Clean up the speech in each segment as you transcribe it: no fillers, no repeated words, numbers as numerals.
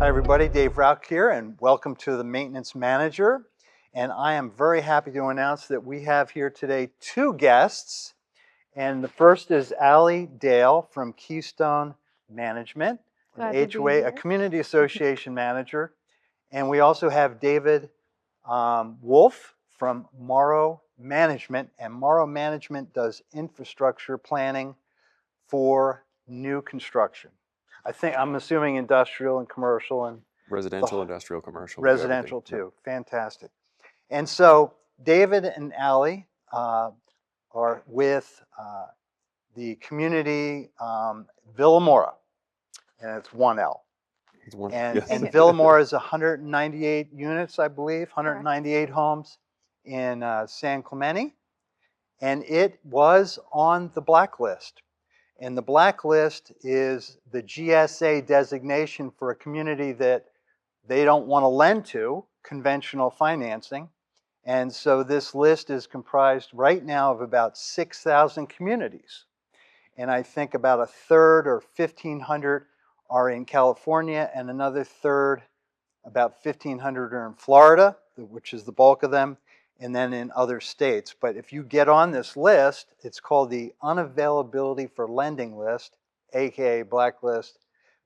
Hi everybody, Dave Rauch here, and welcome to the Maintenance Manager. And I am very happy to announce that we have here today two guests. And the first is Allie Dale from Keystone Management, Glad an to be HOA, a here. community association manager. And we also have David Wolff from Morrow Management. And Morrow Management does infrastructure planning for new construction. I'm assuming industrial and commercial and Residential, industrial, commercial. We do everything. residential too. Fantastic. And so David and Allie are with the community Vilamoura, and it's 1L. It's one. And, Yes. and Vilamoura is 198 units, I believe, 198 homes in San Clemente. And it was on the blacklist. And the blacklist is the GSA designation for a community that they don't want to lend to conventional financing. And so this list is comprised right now of about 6,000 communities. And I think about a third or 1,500 are in California, and another third, about 1,500 are in Florida, which is the bulk of them, and then in other states. But if you get on this list, it's called the Unavailability for Lending List, aka Blacklist,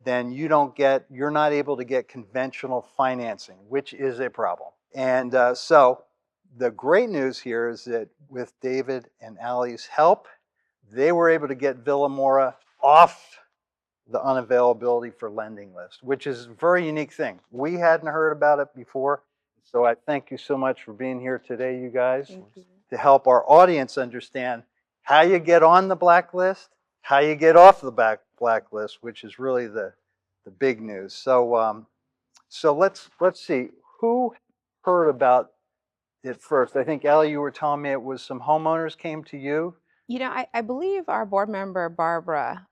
then you're not able to get conventional financing, which is a problem. And so the great news here is that with David and Allie's help, they were able to get Vilamoura off the unavailability for lending list, which is a very unique thing. We hadn't heard about it before. So I thank you so much for being here today, you guys, to help our audience understand how you get on the blacklist, how you get off the blacklist, which is really the big news. So let's see, who heard about it first? I think, Allie, you were telling me it was some homeowners came to you. You know, I believe our board member, Barbara,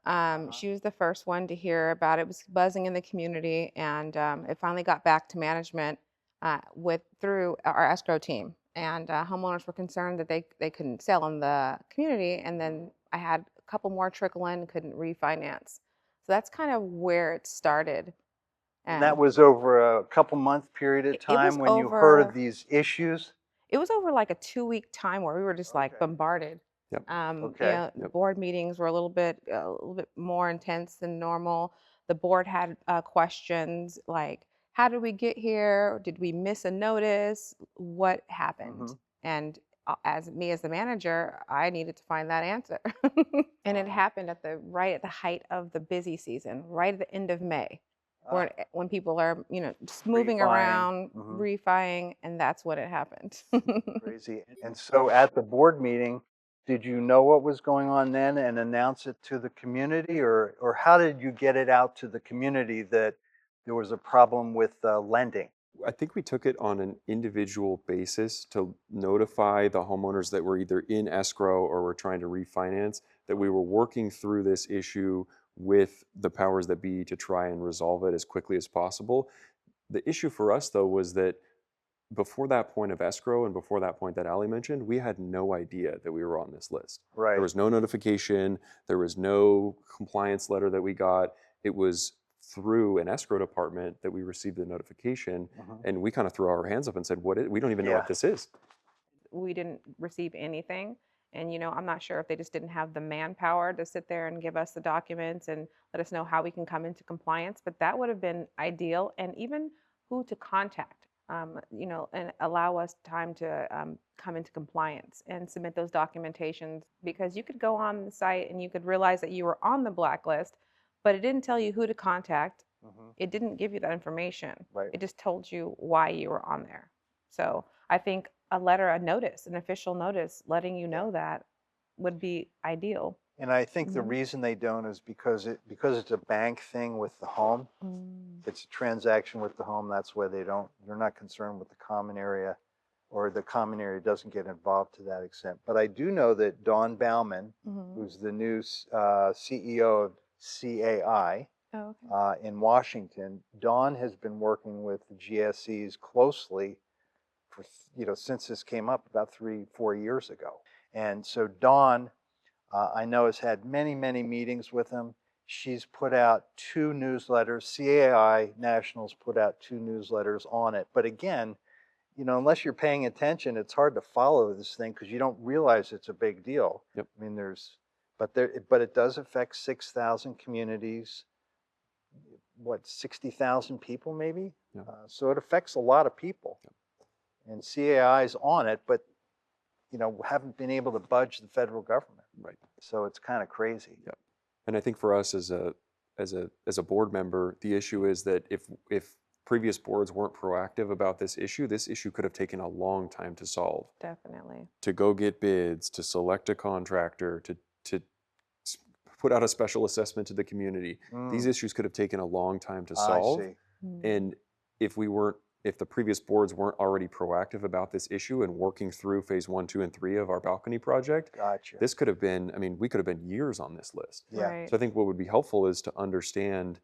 she was the first one to hear about it. It was buzzing in the community, and it finally got back to management through our escrow team. And homeowners were concerned that they couldn't sell in the community, and then I had a couple more trickle in, couldn't refinance. So that's kind of where it started. And that was over a couple month period of time when you heard of these issues? It was over like a 2-week time where we were just like bombarded. Yep. Board meetings were a little bit more intense than normal. The board had questions like, how did we get here? Did we miss a notice? What happened? And as the manager, I needed to find that answer. And it happened right at the height of the busy season, right at the end of May, when people are, just moving around, refining, and that's when it happened. Crazy. And so at the board meeting, did you know what was going on then and announce it to the community, or how did you get it out to the community that there was a problem with lending? I think we took it on an individual basis to notify the homeowners that were either in escrow or were trying to refinance that we were working through this issue with the powers that be to try and resolve it as quickly as possible. The issue for us, though, was that before that point of escrow and before that point that Allie mentioned, we had no idea that we were on this list. Right. There was no notification. There was no compliance letter that we got. It was through an escrow department that we received the notification, and we kind of threw our hands up and said, we don't even know what this is. We didn't receive anything. And, I'm not sure if they just didn't have the manpower to sit there and give us the documents and let us know how we can come into compliance. But that would have been ideal. And even who to contact, and allow us time to come into compliance and submit those documentations. Because you could go on the site and you could realize that you were on the blacklist, but it didn't tell you who to contact. It didn't give you that information. Right. It just told you why you were on there. So I think a notice, an official notice letting you know that would be ideal. And I think the reason they don't is because it's a bank thing with the home. It's a transaction with the home. That's why they're not concerned with the common area, or the common area doesn't get involved to that extent. But I do know that Dawn Bauman, who's the new CEO of CAI in Washington, Dawn has been working with the GSEs closely for, since this came up about 3-4 years ago. And so Dawn, I know, has had many, many meetings with them, she's put out 2 newsletters. CAI Nationals put out 2 newsletters on it. But again, unless you're paying attention, it's hard to follow this thing because you don't realize it's a big deal. Yep. I mean, but it does affect 6,000 communities. What, 60,000 people maybe? Yeah. So it affects a lot of people. Yep. And CAI is on it, but haven't been able to budge the federal government. Right. So it's kind of crazy. Yep. And I think for us as a board member, the issue is that if previous boards weren't proactive about this issue could have taken a long time to solve. Definitely. To go get bids, to select a contractor, to put out a special assessment to the community. These issues could have taken a long time to solve. I see. And if the previous boards weren't already proactive about this issue and working through phase 1, 2, and 3 of our balcony project, Gotcha. this could have been, we could have been years on this list. Yeah. Right. So I think what would be helpful is to understand,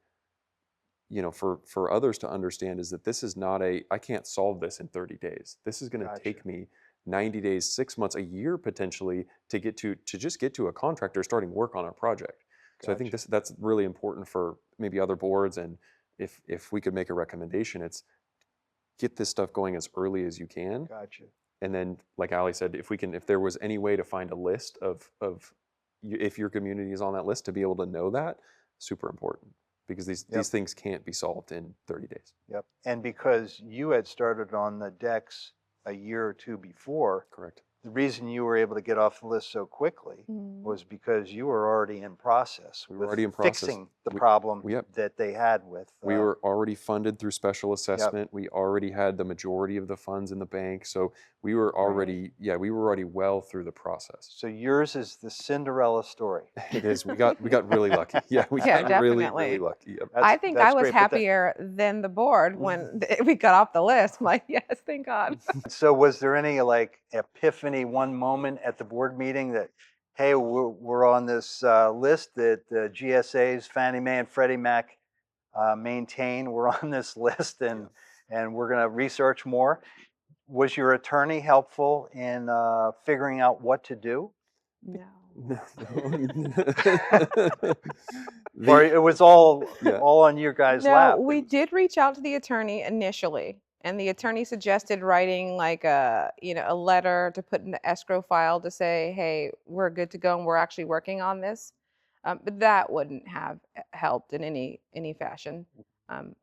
for others to understand, is that this is not I can't solve this in 30 days. This is going to Gotcha. take me 90 days, 6 months, a year potentially to just get to a contractor starting work on our project. So I think that's really important for maybe other boards, and if we could make a recommendation, it's get this stuff going as early as you can. Gotcha. And then, like Ali said, if there was any way to find a list of if your community is on that list, to be able to know that, super important, because these things can't be solved in 30 days. Yep. And because you had started on the decks a year or 2 before, Correct. the reason you were able to get off the list so quickly was because you were already in process. We were already in process. Fixing the problem Yep. that they had with. We were already funded through special assessment. Yep. We already had the majority of the funds in the bank. So we were already, we were already well through the process. So yours is the Cinderella story. It is. We got really lucky. Yeah, we got really, really lucky. Yep. I think I was happier than the board when we got off the list. I'm like, yes, thank God. So was there any epiphany, one moment at the board meeting that, hey, we're on this list that the GSAs, Fannie Mae and Freddie Mac maintain. We're on this list, and we're going to research more. Was your attorney helpful in figuring out what to do? No. Or it was all on your guys' lap? No, we did reach out to the attorney initially. And the attorney suggested writing a letter to put in the escrow file to say, hey, we're good to go and we're actually working on this. But that wouldn't have helped in any fashion.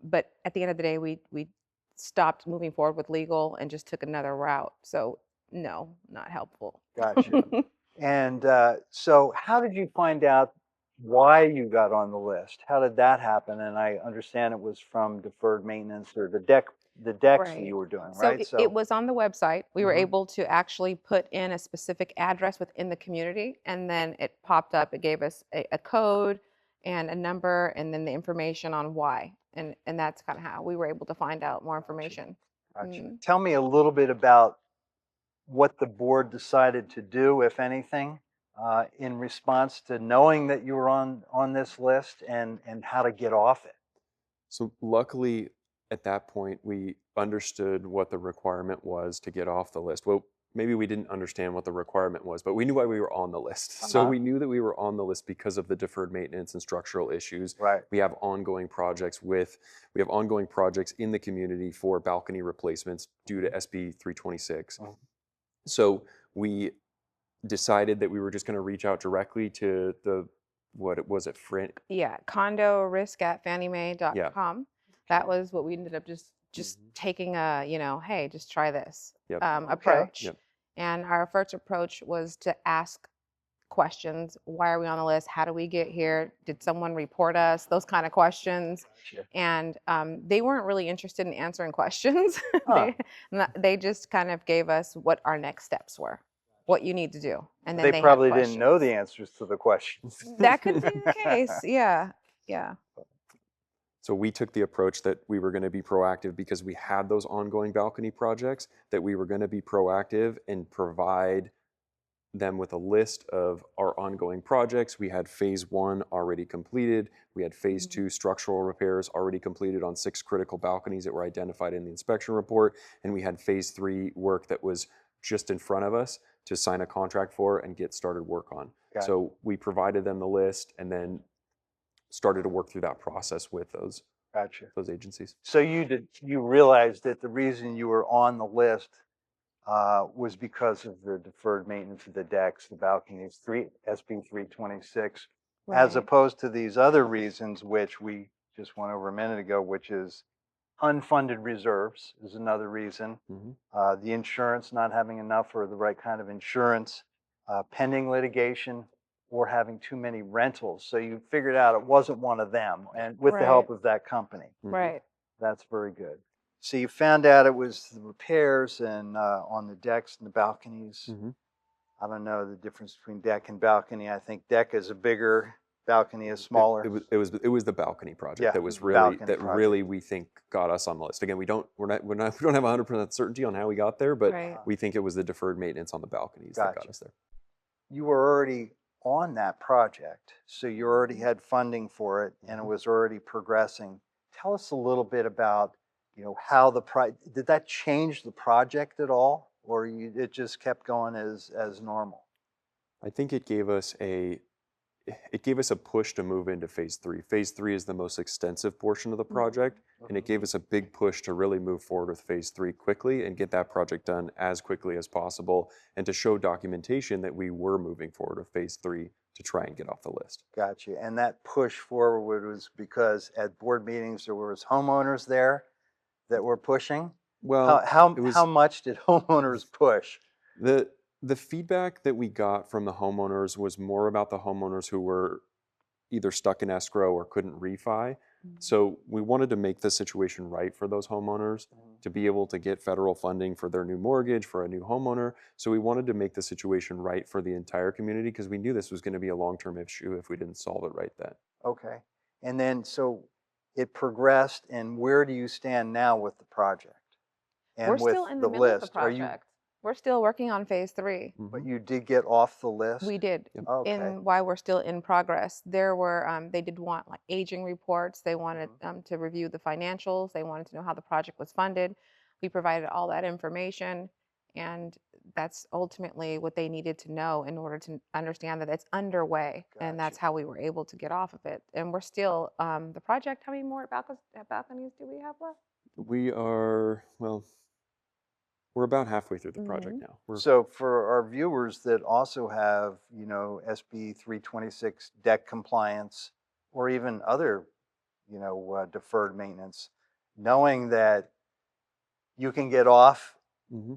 But at the end of the day, we stopped moving forward with legal and just took another route. So no, not helpful. Gotcha. And so how did you find out why you got on the list? How did that happen? And I understand it was from deferred maintenance or the decks that you were doing, right? So it was on the website. We were able to actually put in a specific address within the community, and then it popped up. It gave us a code and a number, and then the information on why. And that's kind of how we were able to find out more information. Gotcha. Tell me a little bit about what the board decided to do, if anything, in response to knowing that you were on this list, and how to get off it. So luckily, at that point, we understood what the requirement was to get off the list. Well, maybe we didn't understand what the requirement was, but we knew why we were on the list. So we knew that we were on the list because of the deferred maintenance and structural issues. Right. We have ongoing projects in the community for balcony replacements due to SB 326. So we decided that we were just going to reach out directly to condorisk@fanniemae.com. That was what we ended up just taking hey, just try this approach. Yep. And our first approach was to ask questions. Why are we on the list? How do we get here? Did someone report us? Those kind of questions. Gotcha. And they weren't really interested in answering questions. They just kind of gave us what our next steps were, what you need to do. And then they probably didn't know the answers to the questions. That could be the case. Yeah. So we took the approach that we were going to be proactive because we had those ongoing balcony projects, that we were going to be proactive and provide them with a list of our ongoing projects. We had phase 1 already completed. We had phase 2 structural repairs already completed on 6 critical balconies that were identified in the inspection report. And we had phase 3 work that was just in front of us to sign a contract for and get started work on. So we provided them the list, and then started to work through that process with Gotcha. those agencies. So you realized that the reason you were on the list was because of the deferred maintenance of the decks, the balconies, SB 326, as Right. opposed to these other reasons, which we just went over a minute ago, which is unfunded reserves is another reason. Mhm. The insurance, not having enough or the right kind of insurance, pending litigation, or having too many rentals. So you figured out it wasn't one of them, and with the Right. help of that company. Mhm. Right. That's very good. So you found out it was the repairs and on the decks and the balconies. Mhm. I don't know the difference between deck and balcony. I think deck is a bigger, balcony is It smaller. was the balcony project Yeah, that was the really balcony project. really we think got us on the list. Again, we don't we don't have 100% certainty on how we got there, but Right. we think it was the deferred maintenance on the balconies that got Gotcha. us there. You were already on that project, so you already had funding for it, and it was already progressing. Tell us a little bit about, how did that change the project at all, or it just kept going as normal? I think it gave us a push to move into phase 3. Phase 3 is the most extensive portion of the project, and it gave us a big push to really move forward with phase 3 quickly and get that project done as quickly as possible, and to show documentation that we were moving forward with phase 3 to try and get off the list. Gotcha. And that push forward was because at board meetings there was homeowners there that were pushing. Well, it was How much did homeowners push? the feedback that we got from the homeowners was more about the homeowners who were either stuck in escrow or couldn't refi. So we wanted to make the situation right for those homeowners to be able to get federal funding for their new mortgage for a new homeowner. So we wanted to make the situation right for the entire community because we knew this was going to be a long-term issue if we didn't solve it right then. Okay. And then so it progressed, and where do you stand now with the project We're and with still in the the middle of the list? Are you, project. We're still working on phase 3. but Mhm. you did get off the list? We did. Yep. Okay. In while we're still in progress, there were they did want like aging reports. They wanted to review the financials. They wanted to know how the project was funded. We provided all that information, and that's ultimately what they needed to know in order to understand that it's underway. And that's Gotcha. how we were able to get off of it. And we're still the project. How many more balconies do we have left? We're about halfway through the project now. So for our viewers that also have, SB 326 debt compliance or even other, deferred maintenance, knowing that you can get off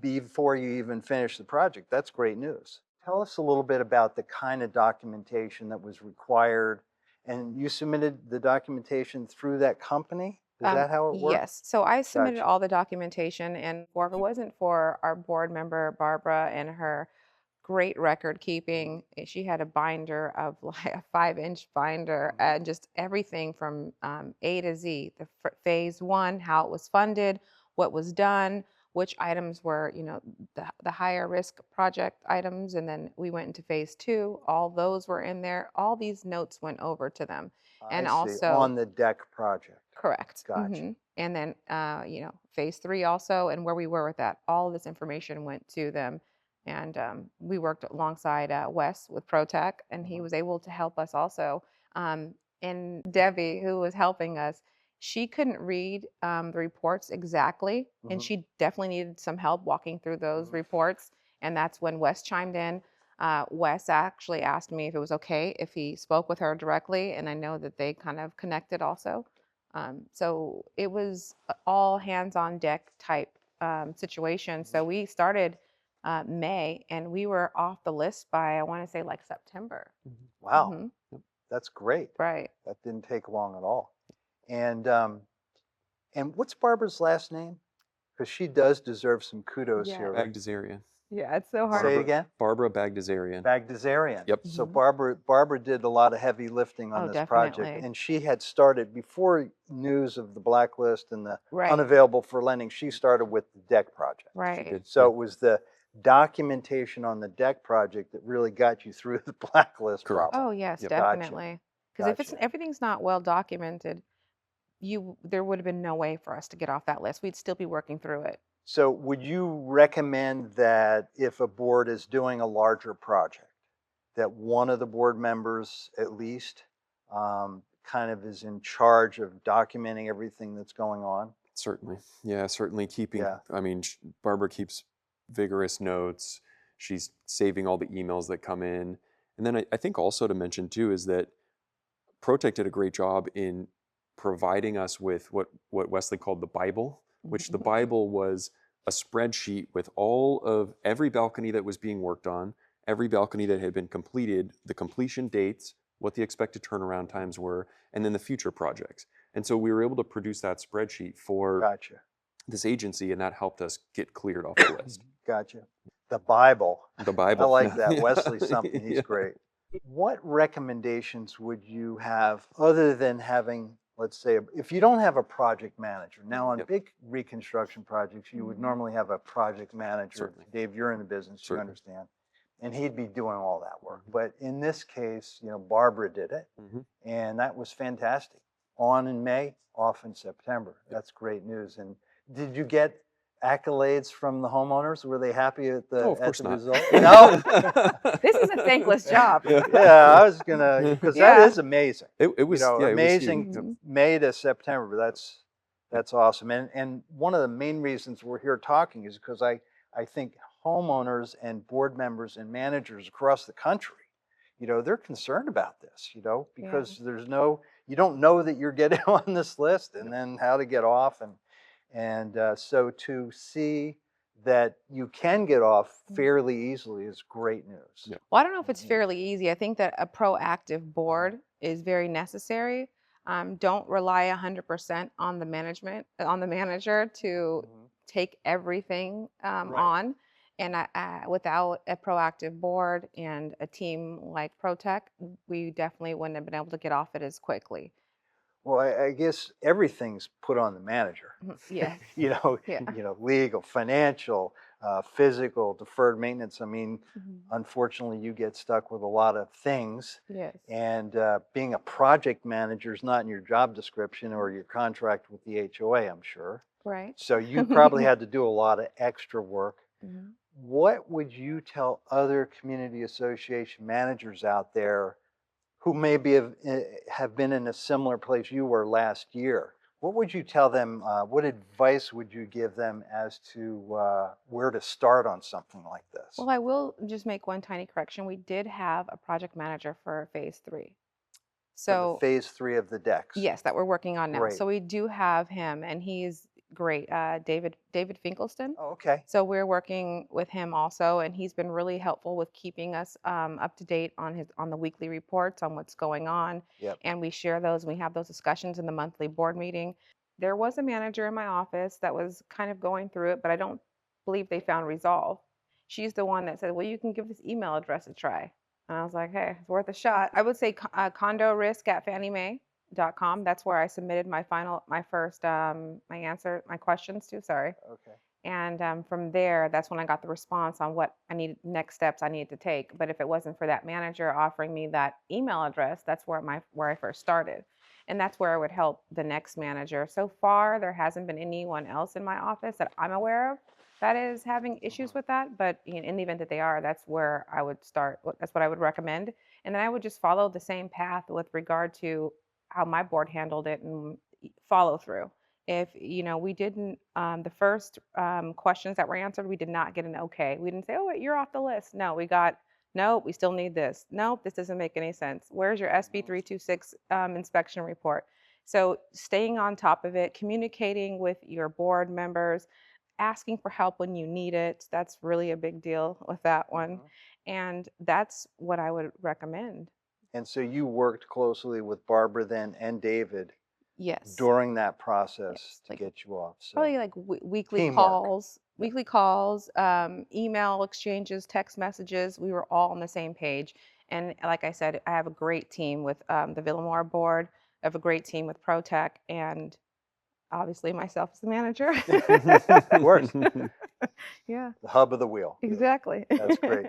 before you even finish the project, that's great news. Tell us a little bit about the kind of documentation that was required. And you submitted the documentation through that company? Is that how it worked? Yes. So I submitted Gotcha. all the documentation, and if it wasn't for our board member, Barbara, and her great record keeping, she had a binder of like a 5-inch binder and just everything from A to Z, the phase 1, how it was funded, what was done, which items were, the higher risk project items. And then we went into phase 2. All those were in there. All these notes went over to them. And I see. also, On the deck project. correct. Gotcha. And then, phase 3 also, and where we were with that, all of this information went to them. And we worked alongside Wes with ProTech, and he was able to help us also. And Debbie, who was helping us, she couldn't read the reports exactly, and she definitely needed some help walking through those reports. And that's when Wes chimed in. Wes actually asked me if it was okay if he spoke with her directly, and I know that they kind of connected also. So it was all hands on deck type situation. So we started May, and we were off the list by, I want to say, like September. Wow. That's great. Right. That didn't take long at all. And what's Barbara's last name? Because she does deserve some kudos here. Bagdasarian. Yeah, it's so hard. Say it again. Barbara Bagdasarian. Bagdasarian. Yep. So Barbara did a lot of heavy lifting on Oh, this project, definitely. and she had started before news of the blacklist and the Right. unavailable for lending. She started with the deck project. Right. So it was the documentation on the deck project that really got you through the blacklist Correct. problem. Oh, yes, Yep. definitely. Because if Gotcha. everything's not well documented, there would have been no way for us to get off that list. We'd still be working through it. So would you recommend that if a board is doing a larger project, that one of the board members at least kind of is in charge of documenting everything that's going on. Certainly. Yeah, certainly keeping, Yeah. I mean, Barbara keeps vigorous notes. She's saving all the emails that come in. And then I think also to mention too is that Protect did a great job in providing us with what Wesley called the Bible, which the Bible was a spreadsheet with all of every balcony that was being worked on, every balcony that had been completed, the completion dates, what the expected turnaround times were, and then the future projects. And so we were able to produce that spreadsheet for Gotcha. this agency, and that helped us get cleared off the list. Gotcha. The Bible. The I Bible. like that. Yeah. Wesley's something. He's Yeah. great. What recommendations would you have other than having, let's say, if you don't have a project manager? Now, on Yep. big reconstruction projects, you would normally have a project manager. Certainly. Dave, you're in the business, you Certainly. understand. And he'd be doing all that work. Mhm. But in this case, Barbara did it, Mhm. and that was fantastic. On in May, off in September. That's great news. And did you get accolades from the homeowners? Were they happy at the, Oh, of course not. result? No? This is a thankless job. Yeah. Yeah, I was gonna, because that Yeah. is amazing. It was, yeah, it was huge. Amazing Yep. May to September. That's awesome. And one of the main reasons we're here talking is because I think homeowners and board members and managers across the country, they're concerned about this, because you don't know that you're getting on this list and then how to get off. And so to see that you can get off fairly easily is great news. Yeah. Well, I don't know if it's Mhm. fairly easy. I think that a proactive board is very necessary. Don't rely 100% on the manager to Mhm. take everything Right. on. And without a proactive board and a team like Protect, we definitely wouldn't have been able to get off it as quickly. Well, I guess everything's put on the manager. Yes. Yeah. Legal, financial, physical, deferred maintenance. I mean, Mhm. unfortunately, you get stuck with a lot of things. Yes. And being a project manager is not in your job description or your contract with the HOA, I'm sure. Right. So you probably had to do a lot of extra work. Mhm. What would you tell other community association managers out there who maybe have been in a similar place you were last year? What would you tell them? What advice would you give them as to where to start on something like this? Well, I will just make one tiny correction. We did have a project manager for phase 3. For the So phase 3 of the decks. yes, that we're working on now. Great. So we do have him, and he's great. David Finkelstein. Oh, okay. So we're working with him also, and he's been really helpful with keeping us up to date on the weekly reports on what's going on. Yep. And we share those, and we have those discussions in the monthly board meeting. There was a manager in my office that was kind of going through it, but I don't believe they found resolve. She's the one that said, "Well, you can give this email address a try." And I was like, "Hey, it's worth a shot." I would say condo risk at fanniemae.com. That's where I submitted my first, my questions to. Sorry. Okay. And from there, that's when I got the response on what next steps I needed to take. But if it wasn't for that manager offering me that email address, that's where I first started. And that's where I would help the next manager. So far, there hasn't been anyone else in my office that I'm aware of that is having issues with that. But in the event that they are, that's where I would start. That's what I would recommend. And then I would just follow the same path with regard to how my board handled it and follow through. If we didn't, the first questions that were answered, we did not get an okay. We didn't say, "Oh, wait, you're off the list." No, we got, "Nope, we still need this. Nope, this doesn't make any sense. Where's your SB 326 inspection report?" So staying on top of it, communicating with your board members, asking for help when you need it. That's really a big deal with that one. Mhm. And that's what I would recommend. And so you worked closely with Barbara then and David Yes. during that process Yes, to like get you off. So probably like weekly teamwork. calls, email exchanges, text messages. We were all on the same page. And like I said, I have a great team with the Vilamoura board. I have a great team with ProTech, and obviously myself as the manager. Of course. Yeah, The hub of the wheel. exactly. That's great.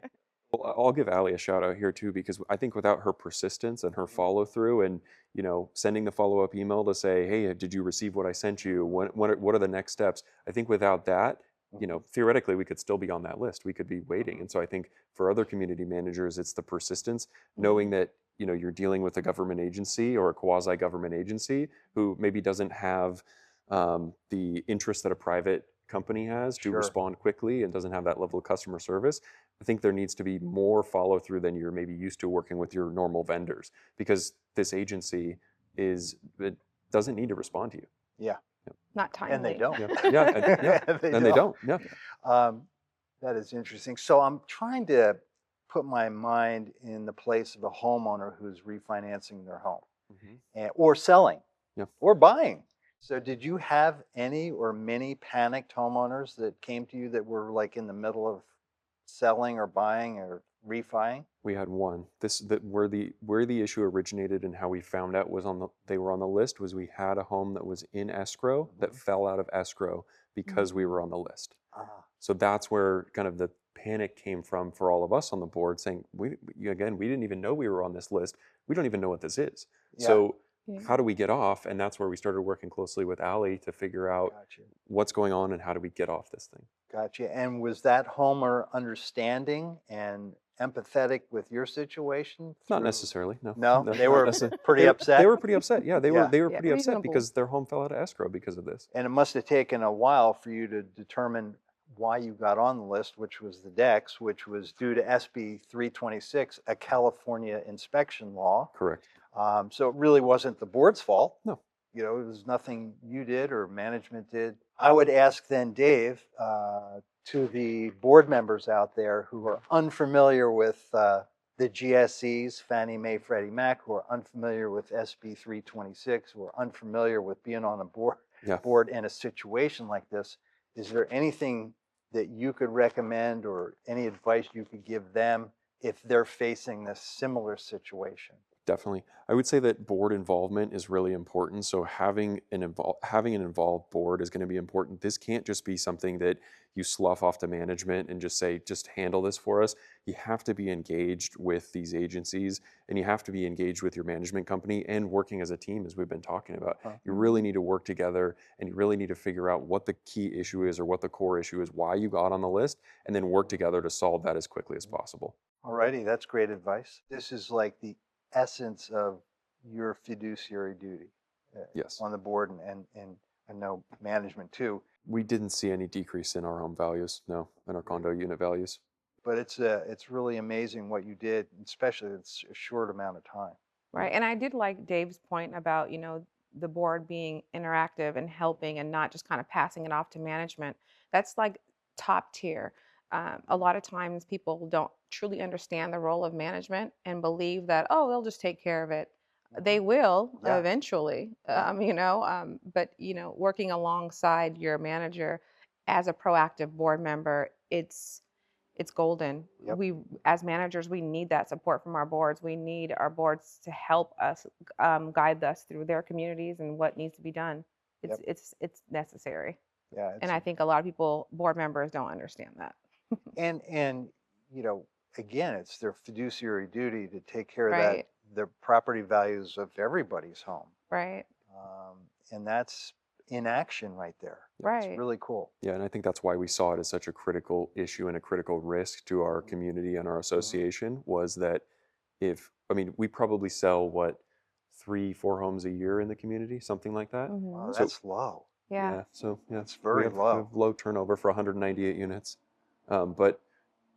Well, I'll give Allie a shout out here too, because I think without her persistence and her follow through and, sending the follow-up email to say, "Hey, did you receive what I sent you? What are the next steps?" I think without that, theoretically, we could still be on that list. We could be waiting. And so I think for other community managers, it's the persistence, knowing that you're dealing with a government agency or a quasi-government agency who maybe doesn't have the interest that a private company has to Sure. respond quickly and doesn't have that level of customer service. I think there needs to be more follow through than you're maybe used to working with your normal vendors, because this agency it doesn't need to respond to you. Yeah. Not timely. And they don't. And they don't. Yeah. That is interesting. So I'm trying to put my mind in the place of a homeowner who's refinancing their home or selling or buying. So did you have any or many panicked homeowners that came to you that were like in the middle of selling or buying or refining? We had one. Where the issue originated and how we found out they were on the list was we had a home that was in escrow that fell out of escrow because we were on the list. So that's where kind of the panic came from for all of us on the board, saying we didn't even know we were on this list. We don't even know what this is. Yeah. So how do we get off? And that's where we started working closely with Allie to figure out what's going on and how do we get off this thing. Gotcha. And was that homeowner understanding and empathetic with your situation? Not necessarily. No. No, they were pretty upset. They were pretty upset. Yeah, they were pretty upset reasonable. because their home fell out of escrow because of this. And it must have taken a while for you to determine why you got on the list, which was the DEX, which was due to SB 326, a California inspection law. Correct. So it really wasn't the board's fault. No. It was nothing you did or management did. I would ask then, Dave, to the board members out there who are unfamiliar with the GSEs, Fannie Mae, Freddie Mac, who are unfamiliar with SB 326, who are unfamiliar with being on a board in a situation like this, is there anything that you could recommend or any advice you could give them if they're facing this similar situation? Definitely. I would say that board involvement is really important. So having an involved board is going to be important. This can't just be something that you slough off to management and just say, just handle this for us. You have to be engaged with these agencies, and you have to be engaged with your management company and working as a team, as we've been talking about. You really need to work together, and you really need to figure out what the key issue is or what the core issue is, why you got on the list, and then work together to solve that as quickly as possible. Alrighty, that's great advice. This is like the essence of your fiduciary duty on the board and I know management too. We didn't see any decrease in our home values, no, in our condo unit values. But it's really amazing what you did, especially in a short amount of time. Right. And I did like Dave's point about, the board being interactive and helping and not just kind of passing it off to management. That's like top tier. A lot of times people don't truly understand the role of management and believe that, oh, they'll just take care of it. They will eventually, but, working alongside your manager as a proactive board member, it's golden. We, as managers, we need that support from our boards. We need our boards to help us guide us through their communities and what needs to be done. It's necessary. Yeah. And I think a lot of board members don't understand that. And again, it's their fiduciary duty to take care of the property values of everybody's home. Right. And that's in action right there. Right. It's really cool. Yeah, and I think that's why we saw it as such a critical issue and a critical risk to our community and our association was that we probably sell 3-4 homes a year in the community, something like that. Wow, that's low. Yeah. That's very low. We have low turnover for 198 units. But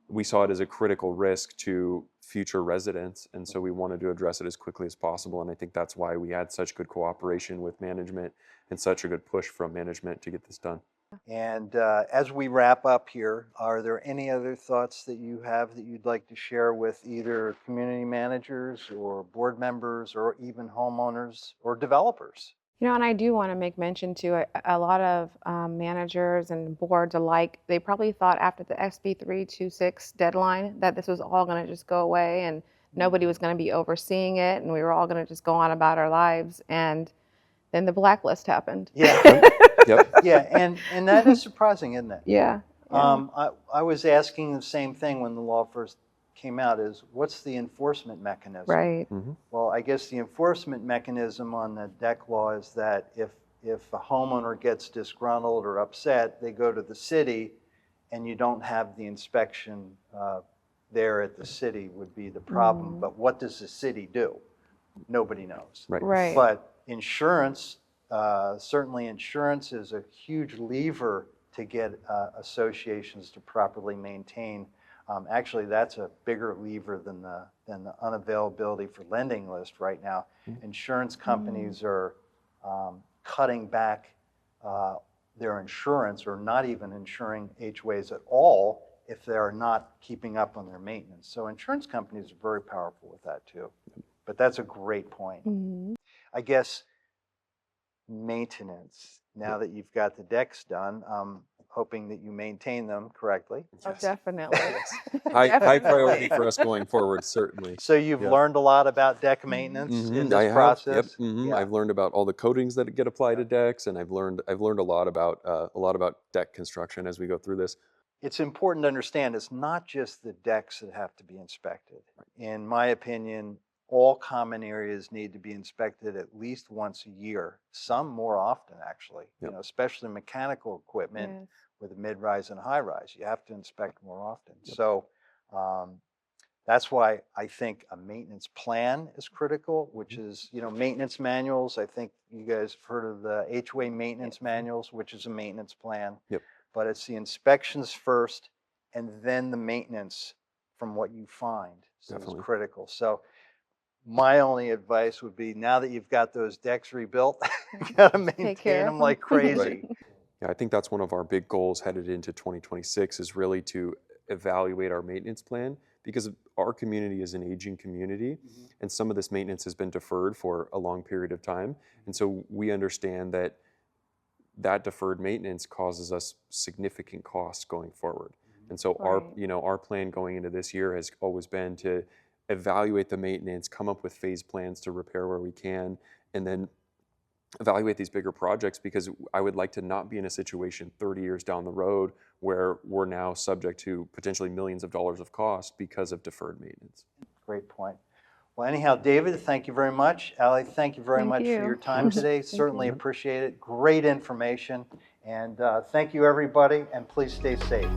we saw it as a critical risk to future residents, and so we wanted to address it as quickly as possible. And I think that's why we had such good cooperation with management and such a good push from management to get this done. And as we wrap up here, are there any other thoughts that you have that you'd like to share with either community managers or board members or even homeowners or developers? And I do want to make mention to a lot of managers and boards alike, they probably thought after the SB 326 deadline that this was all going to just go away and nobody was going to be overseeing it and we were all going to just go on about our lives. And then the blacklist happened. Yeah. Yeah, and that is surprising, isn't it? Yeah. I was asking the same thing when the law first came out is what's the enforcement mechanism? Right. Mm-hmm. Well, I guess the enforcement mechanism on the DEC law is that if a homeowner gets disgruntled or upset, they go to the city and you don't have the inspection there at the city would be the problem. But what does the city do? Nobody knows. Right. Right. But insurance, certainly insurance is a huge lever to get associations to properly maintain. Actually, that's a bigger lever than the unavailability for lending list right now. Insurance companies are cutting back their insurance or not even insuring HOAs at all if they're not keeping up on their maintenance. So insurance companies are very powerful with that too. But that's a great point. I guess maintenance, now that you've got the decks done, I'm hoping that you maintain them correctly. Oh, definitely. High priority for us going forward, certainly. So you've learned a lot about deck maintenance in this process? Yep. I've learned about all the coatings that get applied to decks, and I've learned a lot about deck construction as we go through this. It's important to understand it's not just the decks that have to be inspected. In my opinion, all common areas need to be inspected at least once a year, some more often actually, especially mechanical equipment with a mid-rise and high-rise. You have to inspect more often. So that's why I think a maintenance plan is critical, which is, maintenance manuals. I think you guys have heard of the HOA maintenance manuals, which is a maintenance plan. But it's the inspections first and then the maintenance from what you find. So it's critical. So my only advice would be, now that you've got those decks rebuilt, you got to maintain them like crazy. Yeah, I think that's one of our big goals headed into 2026 is really to evaluate our maintenance plan, because our community is an aging community and some of this maintenance has been deferred for a long period of time. And so we understand that deferred maintenance causes us significant costs going forward. And so our plan going into this year has always been to evaluate the maintenance, come up with phase plans to repair where we can, and then evaluate these bigger projects, because I would like to not be in a situation 30 years down the road where we're now subject to potentially millions of dollars of cost because of deferred maintenance. Great point. Well, anyhow, David, thank you very much. Allie, thank you very much for your time today. Certainly appreciate it. Great information. And thank you, everybody, and please stay safe.